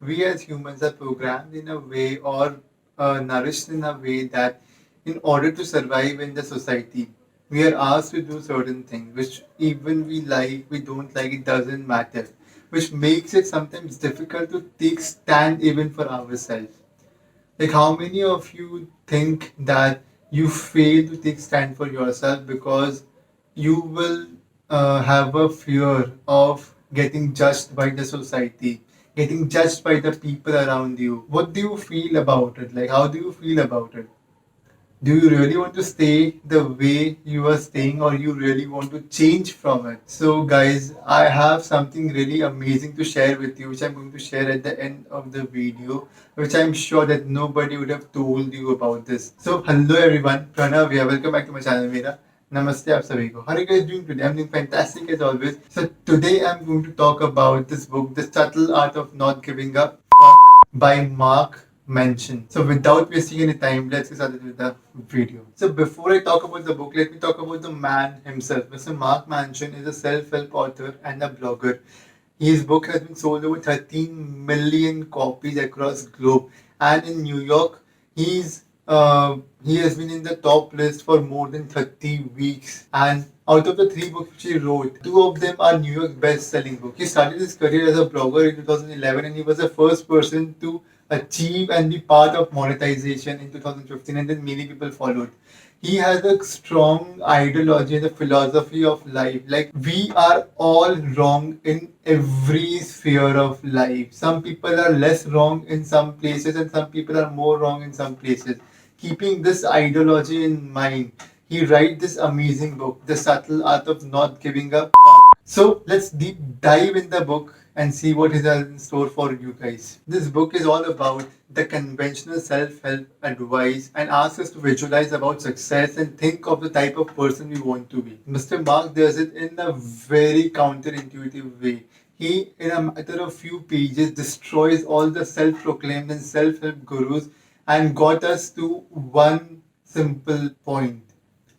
We as humans are programmed in a way or nourished in a way that in order to survive in the society, we are asked to do certain things which even we like, we don't like, it doesn't matter, which makes it sometimes difficult to take stand even for ourselves. Like, how many of you think that you fail to take stand for yourself because you will have a fear of getting judged by the society, getting judged by the people around you? What do you feel about it? Like, how do you feel about it? Do you really want to stay the way you are staying, or you really want to change from it? So guys, I have something really amazing to share with you, which I'm going to share at the end of the video, which I'm sure that nobody would have told you about this. So hello everyone, Pranav here. Welcome back to my channel मेरा. Namaste आप सभी को. How are you guys doing today? I'm doing fantastic as always. So today I'm going to talk about this book, The Subtle Art of Not Giving a Fuck by Mark Manson. So without wasting any time, let's get started with the video. So before I talk about the book, let me talk about the man himself. Mr. Mark Manson is a self-help author and a blogger. His book has been sold over 13 million copies across globe, and in New York, he has been in the top list for more than 30 weeks. And out of the three books which he wrote, two of them are New York best-selling books. He started his career as a blogger in 2011, and he was the first person to achieve and be part of monetization in 2015, and then many people followed. He has a strong ideology and a philosophy of life. Like, we are all wrong in every sphere of life. Some people are less wrong in some places, and some people are more wrong in some places. Keeping this ideology in mind, he writes this amazing book, The Subtle Art of Not Giving a Fuck. So let's deep dive in the book and see what is in store for you guys. This book is all about the conventional self-help advice and asks us to visualize about success and think of the type of person we want to be. Mr. Mark does it in a very counterintuitive way. He, in a matter of few pages, destroys all the self-proclaimed and self-help gurus and got us to one simple point: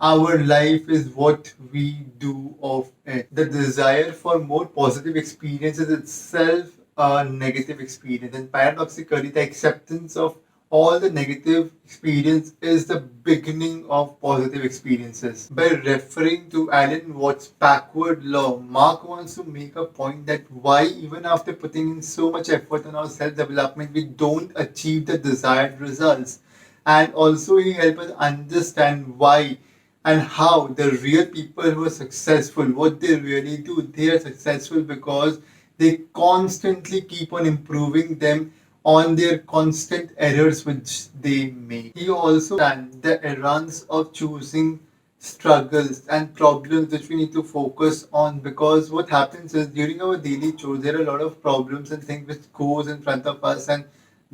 our life is what we do of it. The desire for more positive experiences itself a negative experience, and paradoxically, the acceptance of all the negative experience is the beginning of positive experiences. By referring to Alan Watts' backward law, Mark wants to make a point that why, even after putting in so much effort on our self development, we don't achieve the desired results. And also, he helps us understand why and how the real people who are successful, what they really do, they are successful because they constantly keep on improving them on their constant errors which they make. He also understands the errands of choosing struggles and problems which we need to focus on, because what happens is during our daily chores there are a lot of problems and things which goes in front of us and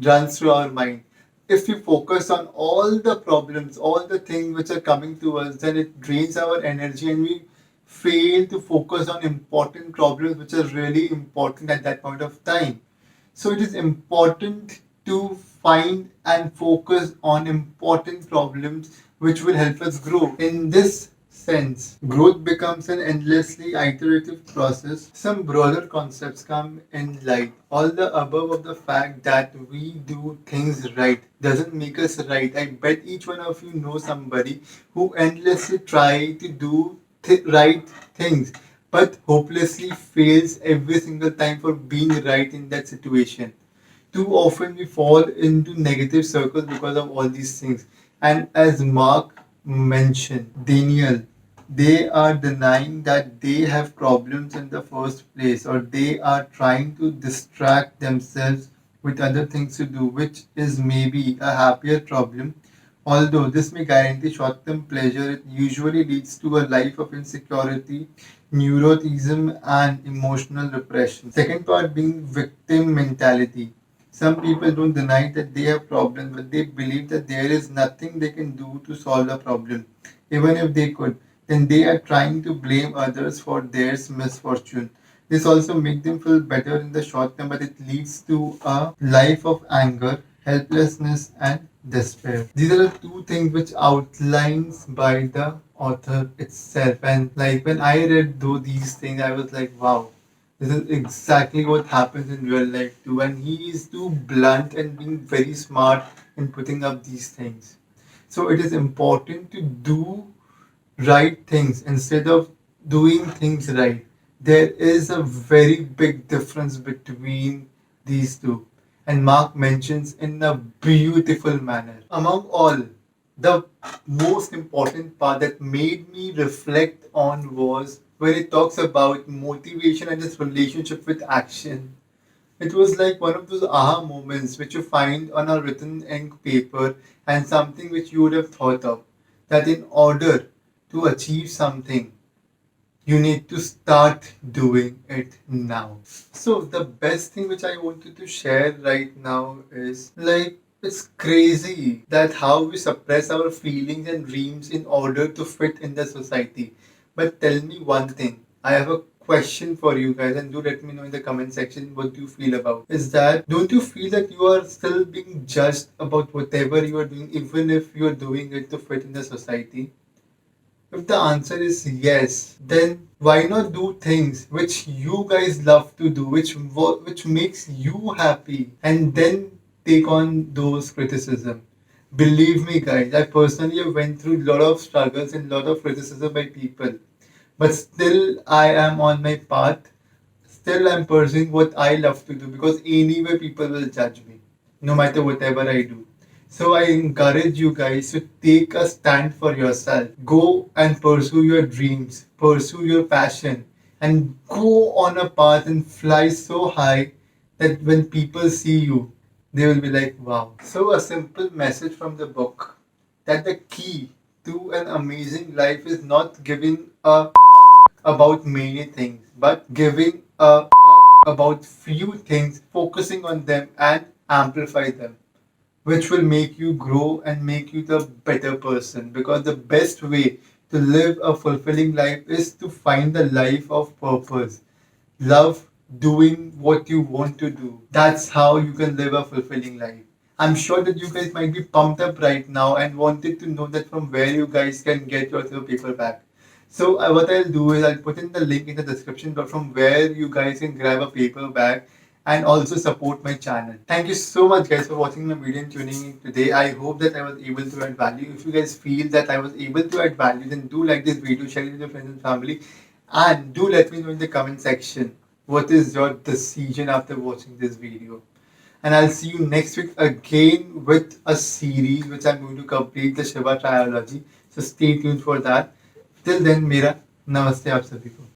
runs through our mind. If we focus on all the problems, all the things which are coming to us, then it drains our energy and we fail to focus on important problems which are really important at that point of time. So it is important to find and focus on important problems which will help us grow. In this sense, growth becomes an endlessly iterative process. Some broader concepts come in light. All the above of the fact that we do things right doesn't make us right. I bet each one of you know somebody who endlessly try to do right things but hopelessly fails every single time for being right in that situation. Too often we fall into negative circles because of all these things. And as Mark mentioned, Daniel, they are denying that they have problems in the first place, or they are trying to distract themselves with other things to do, which is maybe a happier problem. Although this may guarantee short term pleasure, it usually leads to a life of insecurity, neuroticism, and emotional repression. Second part being victim mentality. Some people don't deny that they have problems, but they believe that there is nothing they can do to solve the problem. Even if they could, then they are trying to blame others for their misfortune. This also makes them feel better in the short term, but it leads to a life of anger, helplessness, and despair. These are the two things which outlines by the author itself. And like when I read those these things, I was like, wow. This is exactly what happens in real life too, and he is too blunt and being very smart in putting up these things. So it is important to do right things instead of doing things right. There is a very big difference between these two, and Mark mentions in a beautiful manner. Among all, the most important part that made me reflect on was where it talks about motivation and its relationship with action. It was like one of those aha moments which you find on a written ink paper and something which you would have thought of. That in order to achieve something, you need to start doing it now. So the best thing which I wanted to share right now is like it's crazy that how we suppress our feelings and dreams in order to fit in the society. But tell me one thing. I have a question for you guys, and do let me know in the comment section what you feel about. Is that don't you feel that you are still being judged about whatever you are doing, even if you are doing it to fit in the society? If the answer is yes, then why not do things which you guys love to do, which makes you happy, and then take on those criticism. Believe me, guys, I personally have went through a lot of struggles and a lot of criticism by people, but still I am on my path. Still, I'm pursuing what I love to do because anyway, people will judge me no matter whatever I do. So, I encourage you guys to take a stand for yourself. Go and pursue your dreams, pursue your passion, and go on a path and fly so high that when people see you, they will be like, wow. So, a simple message from the book that the key to an amazing life is not giving a about many things, but giving a about few things, focusing on them and amplify them, which will make you grow and make you the better person. Because the best way to live a fulfilling life is to find the life of purpose. Love doing what you want to do. That's how you can live a fulfilling life. I'm sure that you guys might be pumped up right now and wanted to know that from where you guys can get your paperback. So what I'll do is I'll put in the link in the description but from where you guys can grab a paperback and also support my channel. Thank you so much guys for watching my video and tuning in today. I hope that I was able to add value. If you guys feel that I was able to add value, then do like this video, share it with your friends and family, and do let me know in the comment section what is your decision after watching this video. And I'll see you next week again with a series which I'm going to complete the Shiva trilogy. So stay tuned for that. Till then, मेरा नमस्ते आप सभी को.